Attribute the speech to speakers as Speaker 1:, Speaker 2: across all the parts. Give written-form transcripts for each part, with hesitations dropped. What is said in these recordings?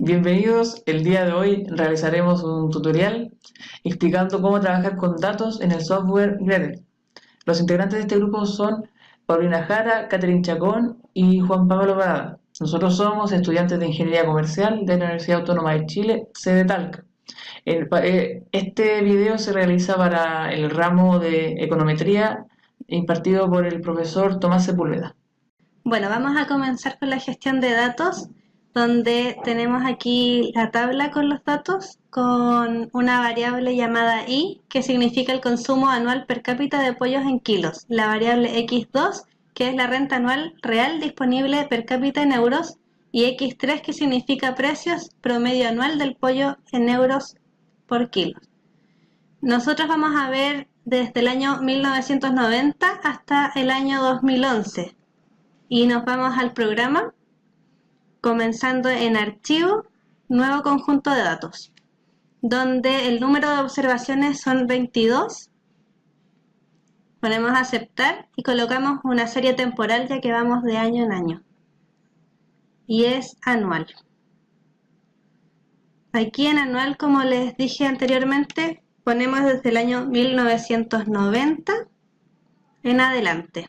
Speaker 1: Bienvenidos, el día de hoy realizaremos un tutorial explicando cómo trabajar con datos en el software Gradle. Los integrantes de este grupo son Paulina Jara, Catherine Chacón y Juan Pablo Parada. Nosotros somos estudiantes de Ingeniería Comercial de la Universidad Autónoma de Chile, sede Talca. Este video se realiza para el ramo de Econometría impartido por el profesor Tomás Sepúlveda.
Speaker 2: Bueno, vamos a comenzar con la gestión de datos, donde tenemos aquí la tabla con los datos, con una variable llamada I, que significa el consumo anual per cápita de pollos en kilos, la variable X2, que es la renta anual real disponible per cápita en euros, y X3, que significa precios promedio anual del pollo en euros por kilo. Nosotros vamos a ver desde el año 1990 hasta el año 2011. Y nos vamos al programa, comenzando en archivo, nuevo conjunto de datos, donde el número de observaciones son 22. Ponemos aceptar y colocamos una serie temporal, ya que vamos de año en año. Y es anual. Aquí en anual, como les dije anteriormente, ponemos desde el año 1990 en adelante.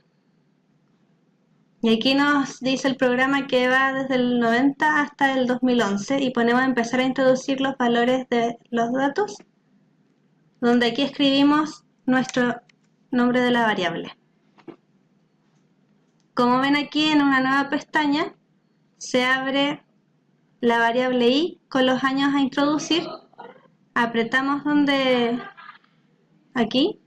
Speaker 2: Y aquí nos dice el programa que va desde el 90 hasta el 2011 y ponemos a empezar a introducir los valores de los datos, donde aquí escribimos nuestro nombre de la variable. Como ven aquí en una nueva pestaña, se abre la variable I con los años a introducir, apretamos aquí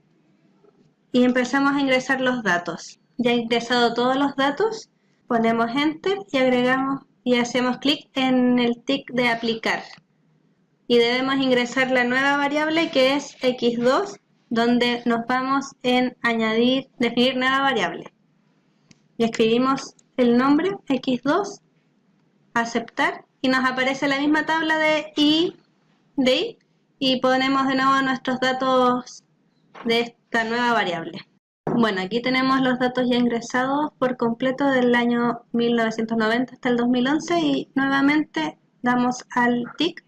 Speaker 2: y empezamos a ingresar los datos. Ya ingresado todos los datos, ponemos Enter y agregamos y hacemos clic en el tic de aplicar. Y debemos ingresar la nueva variable que es X2, donde nos vamos en definir nueva variable. Y escribimos el nombre X2, aceptar, y nos aparece la misma tabla de I, y ponemos de nuevo nuestros datos de esta nueva variable. Bueno, aquí tenemos los datos ya ingresados por completo del año 1990 hasta el 2011 y nuevamente damos al tic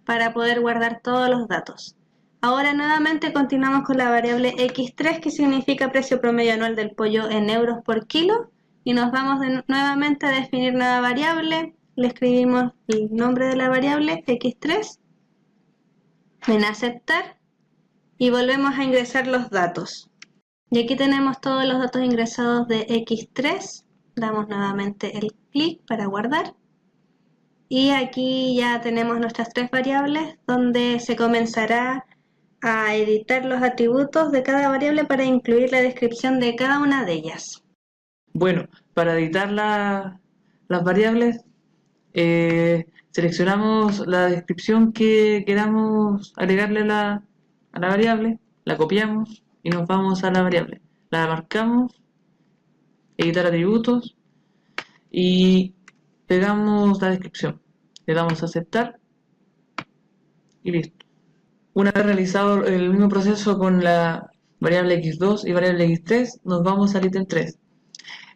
Speaker 2: para poder guardar todos los datos. Ahora nuevamente continuamos con la variable X3, que significa precio promedio anual del pollo en euros por kilo, y nos vamos nuevamente a definir nueva variable. Le escribimos el nombre de la variable X3 en aceptar y volvemos a ingresar los datos. Y aquí tenemos todos los datos ingresados de X3, damos nuevamente el clic para guardar. Y aquí ya tenemos nuestras tres variables, donde se comenzará a editar los atributos de cada variable para incluir la descripción de cada una de ellas.
Speaker 1: Bueno, para editar las variables, seleccionamos la descripción que queramos agregarle a la variable, la copiamos y nos vamos a la variable. La marcamos, editar atributos y pegamos la descripción. Le damos a aceptar y listo. Una vez realizado el mismo proceso con la variable x2 y variable x3, nos vamos al ítem 3.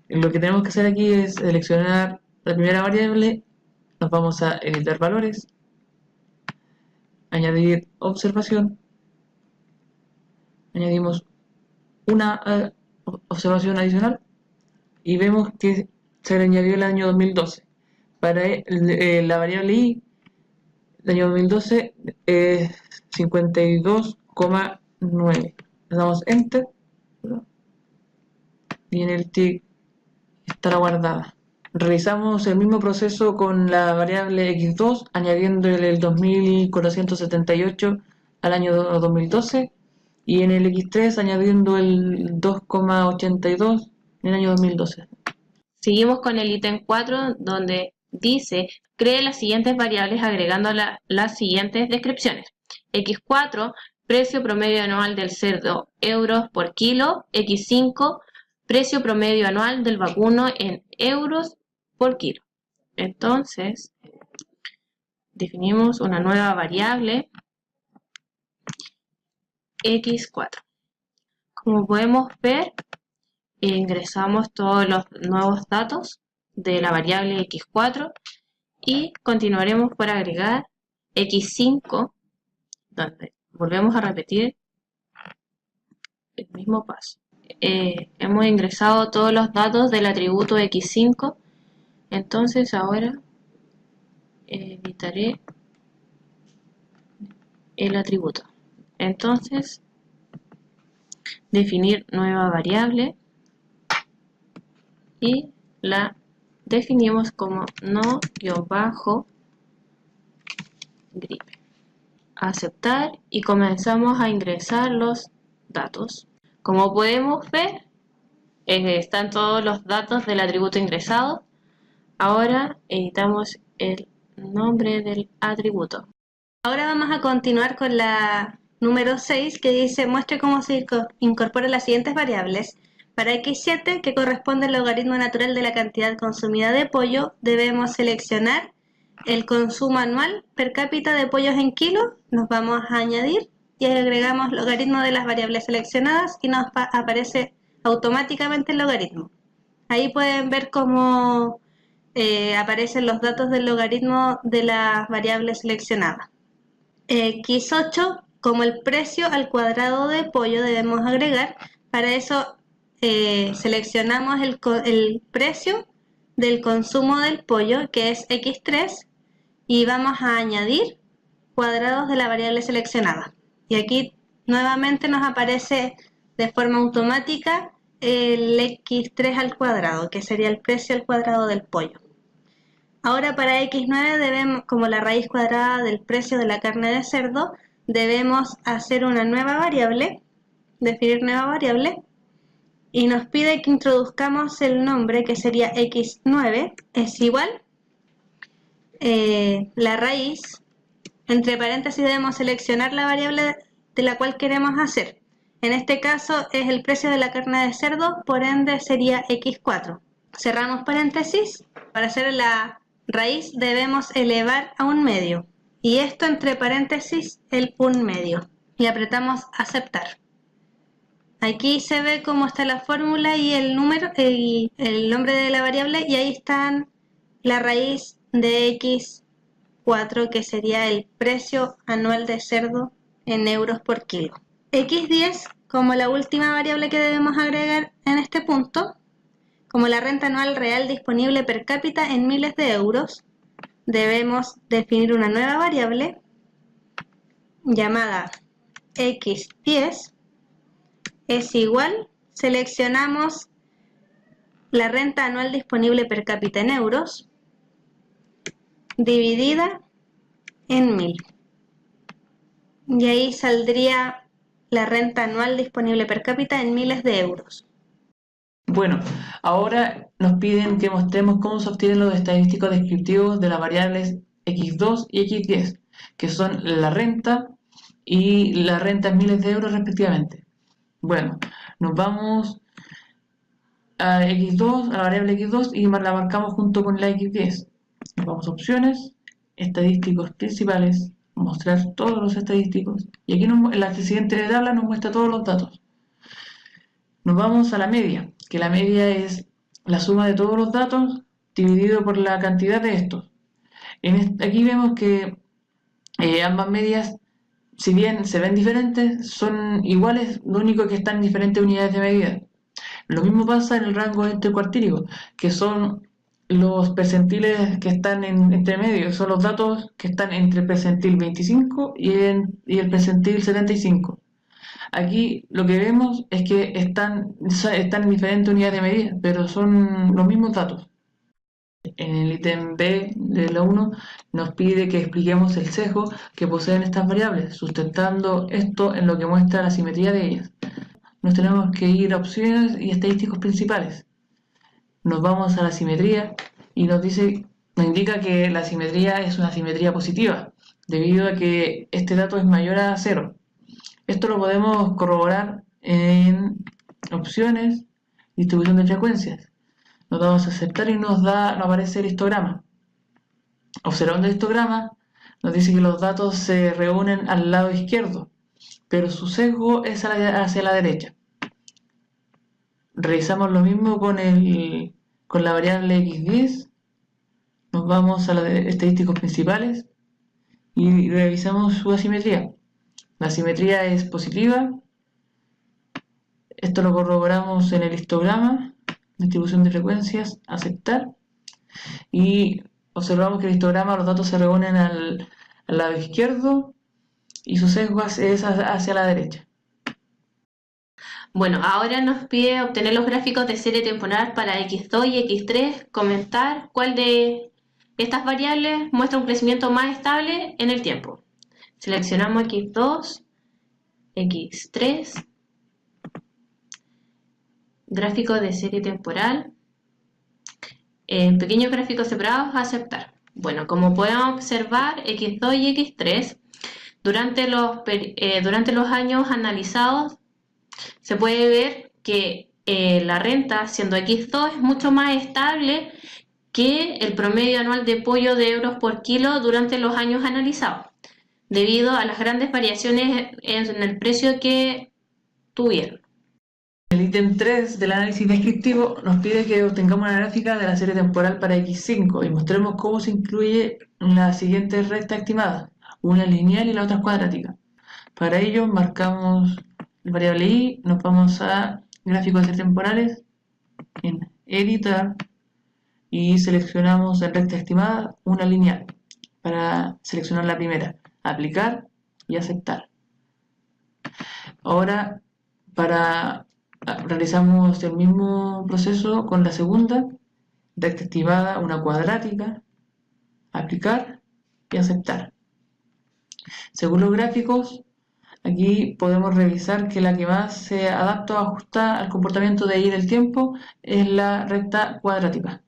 Speaker 1: Lo que tenemos que hacer aquí es seleccionar la primera variable, nos vamos a editar valores, añadir observación, añadimos una observación adicional y vemos que se le añadió el año 2012. Para la variable i, el año 2012 es 52,9. Le damos enter y en el tic estará guardada. Realizamos el mismo proceso con la variable x2, añadiéndole el 2478 al año 2012 y en el x3 añadiendo el 2,82 en el año 2012.
Speaker 3: Seguimos con el ítem 4, donde dice: cree las siguientes variables agregando las siguientes descripciones. X4, precio promedio anual del cerdo, euros por kilo. X5, precio promedio anual del vacuno en euros por kilo. Entonces, definimos una nueva variable, X4. Como podemos ver, ingresamos todos los nuevos datos de la variable X4 y continuaremos por agregar x5, donde volvemos a repetir el mismo paso. Hemos ingresado todos los datos del atributo x5, entonces ahora editaré el atributo. Entonces, definir nueva variable y la definimos como no-grip. Aceptar y comenzamos a ingresar los datos. Como podemos ver, están todos los datos del atributo ingresado. Ahora editamos el nombre del atributo.
Speaker 2: Ahora vamos a continuar con la número 6, que dice muestre cómo se incorporan las siguientes variables. Para x7, que corresponde al logaritmo natural de la cantidad consumida de pollo, debemos seleccionar el consumo anual per cápita de pollos en kilos. Nos vamos a añadir y agregamos logaritmo de las variables seleccionadas y nos aparece automáticamente el logaritmo. Ahí pueden ver cómo aparecen los datos del logaritmo de las variables seleccionadas. X8, como el precio al cuadrado de pollo debemos agregar. Para eso seleccionamos el precio del consumo del pollo, que es X3, y vamos a añadir cuadrados de la variable seleccionada. Y aquí nuevamente nos aparece de forma automática el X3 al cuadrado, que sería el precio al cuadrado del pollo. Ahora para X9 debemos, como la raíz cuadrada del precio de la carne de cerdo, debemos hacer una nueva variable, definir nueva variable, y nos pide que introduzcamos el nombre, que sería X9 es igual, la raíz, entre paréntesis debemos seleccionar la variable de la cual queremos hacer. En este caso es el precio de la carne de cerdo, por ende sería X4. Cerramos paréntesis. Para hacer la raíz debemos elevar a un medio, y esto entre paréntesis el un medio, y apretamos aceptar. Aquí se ve cómo está la fórmula y el número, el nombre de la variable, y ahí están la raíz de X4, que sería el precio anual de cerdo en euros por kilo. X10, como la última variable que debemos agregar en este punto, como la renta anual real disponible per cápita en miles de euros, debemos definir una nueva variable llamada X10 es igual, seleccionamos la renta anual disponible per cápita en euros dividida en 1000. Y ahí saldría la renta anual disponible per cápita en miles de euros.
Speaker 1: Bueno, ahora nos piden que mostremos cómo se obtienen los estadísticos descriptivos de las variables X2 y X10, que son la renta y la renta en miles de euros respectivamente. Bueno, nos vamos a X2, a la variable X2, y la marcamos junto con la X10. Nos vamos a opciones, estadísticos principales, mostrar todos los estadísticos, y aquí en la siguiente tabla nos muestra todos los datos. Nos vamos a la media, que la media es la suma de todos los datos dividido por la cantidad de estos. Aquí vemos que ambas medias, si bien se ven diferentes, son iguales, lo único que están en diferentes unidades de medida. Lo mismo pasa en el rango intercuartílico, que son los percentiles que están entre medio, son los datos que están entre el percentil 25 y el percentil 75. Aquí lo que vemos es que están en diferentes unidades de medida, pero son los mismos datos. En el ítem B de la 1 nos pide que expliquemos el sesgo que poseen estas variables, sustentando esto en lo que muestra la simetría de ellas. Nos tenemos que ir a opciones y estadísticos principales. Nos vamos a la simetría y nos indica que la simetría es una simetría positiva, debido a que este dato es mayor a 0. Esto lo podemos corroborar en opciones, distribución de frecuencias. Nos damos a aceptar y nos aparece el histograma. Observando el histograma, nos dice que los datos se reúnen al lado izquierdo, pero su sesgo es hacia la derecha. Realizamos lo mismo con la variable X10. nos vamos a la de estadísticos principales y revisamos su asimetría. La asimetría es positiva. Esto lo corroboramos en el histograma, distribución de frecuencias, aceptar. Y observamos que el histograma, los datos se reúnen al lado izquierdo y su sesgo es hacia la derecha.
Speaker 3: Bueno, ahora nos pide obtener los gráficos de serie temporal para X2 y X3, comentar cuál de estas variables muestra un crecimiento más estable en el tiempo. Seleccionamos X2, X3, gráfico de serie temporal, en pequeños gráficos separados, aceptar. Bueno, como podemos observar, X2 y X3, durante los años analizados, se puede ver que la renta, siendo X2, es mucho más estable que el promedio anual de pollo de euros por kilo durante los años analizados, debido a las grandes variaciones en el precio que tuvieron.
Speaker 1: El ítem 3 del análisis descriptivo nos pide que obtengamos una gráfica de la serie temporal para X5 y mostremos cómo se incluye las siguientes rectas estimadas, una lineal y la otra cuadrática. Para ello marcamos la variable y, nos vamos a gráficos de series temporales, en editar, y seleccionamos en recta estimada una lineal para seleccionar la primera, aplicar y aceptar. Ahora realizamos el mismo proceso con la segunda, recta estimada, una cuadrática, aplicar y aceptar. Según los gráficos, aquí podemos revisar que la que más se adapta o ajusta al comportamiento de y del tiempo es la recta cuadrática.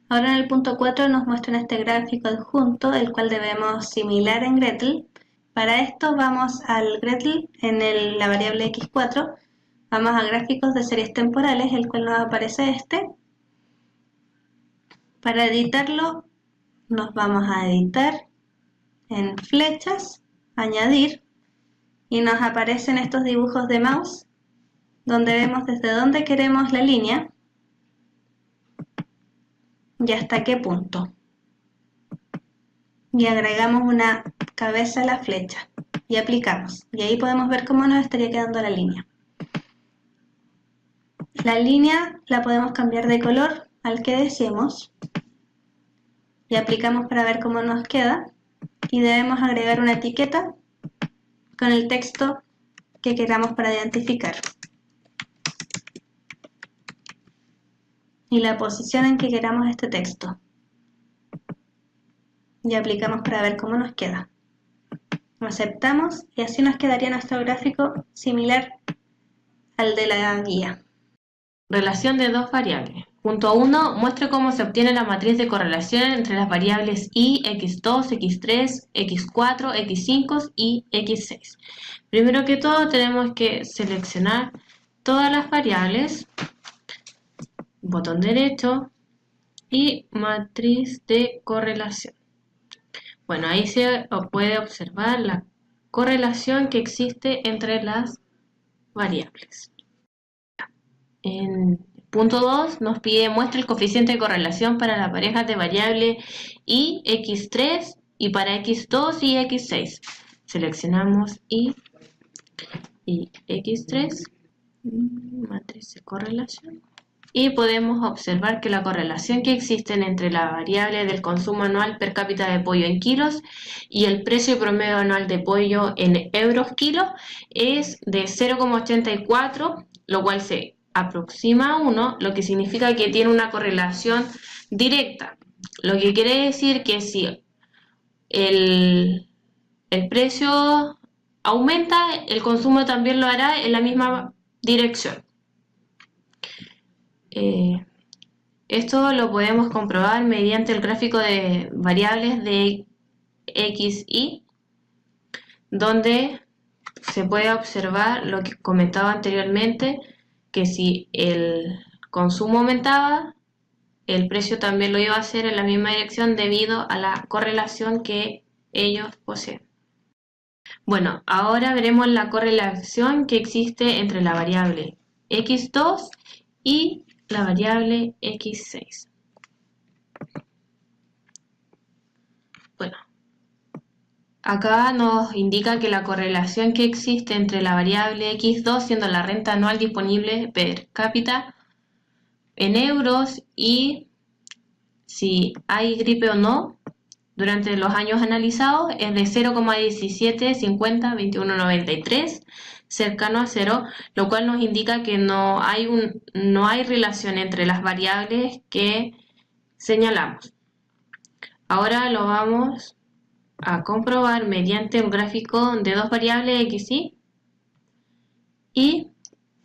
Speaker 2: Ahora en el punto 4 nos muestran este gráfico adjunto, el cual debemos similar en Gretel. Para esto vamos al Gretel en la variable X4, vamos a gráficos de series temporales, el cual nos aparece este. Para editarlo nos vamos a editar en flechas, añadir, y nos aparecen estos dibujos de mouse, donde vemos desde dónde queremos la línea y hasta qué punto. Y agregamos una cabeza a la flecha y aplicamos. Y ahí podemos ver cómo nos estaría quedando la línea. La línea la podemos cambiar de color al que deseemos y aplicamos para ver cómo nos queda. Y debemos agregar una etiqueta con el texto que queramos para identificar. Y la posición en que queramos este texto. Y aplicamos para ver cómo nos queda. Aceptamos y así nos quedaría nuestro gráfico similar al de la guía.
Speaker 3: Relación de dos variables. Punto 1. Muestre cómo se obtiene la matriz de correlación entre las variables y, X2, X3, X4, X5 y X6. Primero que todo tenemos que seleccionar todas las variables, botón derecho y matriz de correlación. Bueno, ahí se puede observar la correlación que existe entre las variables. En punto 2 nos pide muestra el coeficiente de correlación para las parejas de variable y, X3 y para X2 y X6. Seleccionamos y X3, matriz de correlación. Y podemos observar que la correlación que existe entre la variable del consumo anual per cápita de pollo en kilos y el precio promedio anual de pollo en euros kilo es de 0,84, lo cual se aproxima a 1, lo que significa que tiene una correlación directa. Lo que quiere decir que si el precio aumenta, el consumo también lo hará en la misma dirección. Esto lo podemos comprobar mediante el gráfico de variables de X, Y, donde se puede observar lo que comentaba anteriormente, que si el consumo aumentaba, el precio también lo iba a hacer en la misma dirección debido a la correlación que ellos poseen. Bueno, ahora veremos la correlación que existe entre la variable X2 y la variable X6. Acá nos indica que la correlación que existe entre la variable X2, siendo la renta anual disponible per cápita en euros, y si hay gripe o no durante los años analizados, es de 0,17502193, cercano a cero, lo cual nos indica que no hay relación entre las variables que señalamos. Ahora lo vamos a comprobar mediante un gráfico de dos variables x y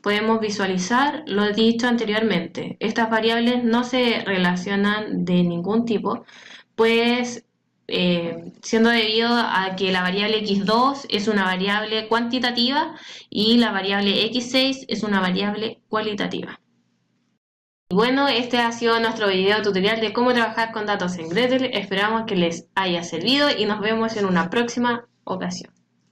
Speaker 3: podemos visualizar lo dicho anteriormente. Estas variables no se relacionan de ningún tipo, pues siendo debido a que la variable x2 es una variable cuantitativa y la variable x6 es una variable cualitativa. Y bueno, este ha sido nuestro video tutorial de cómo trabajar con datos en Gretel. Esperamos que les haya servido y nos vemos en una próxima ocasión.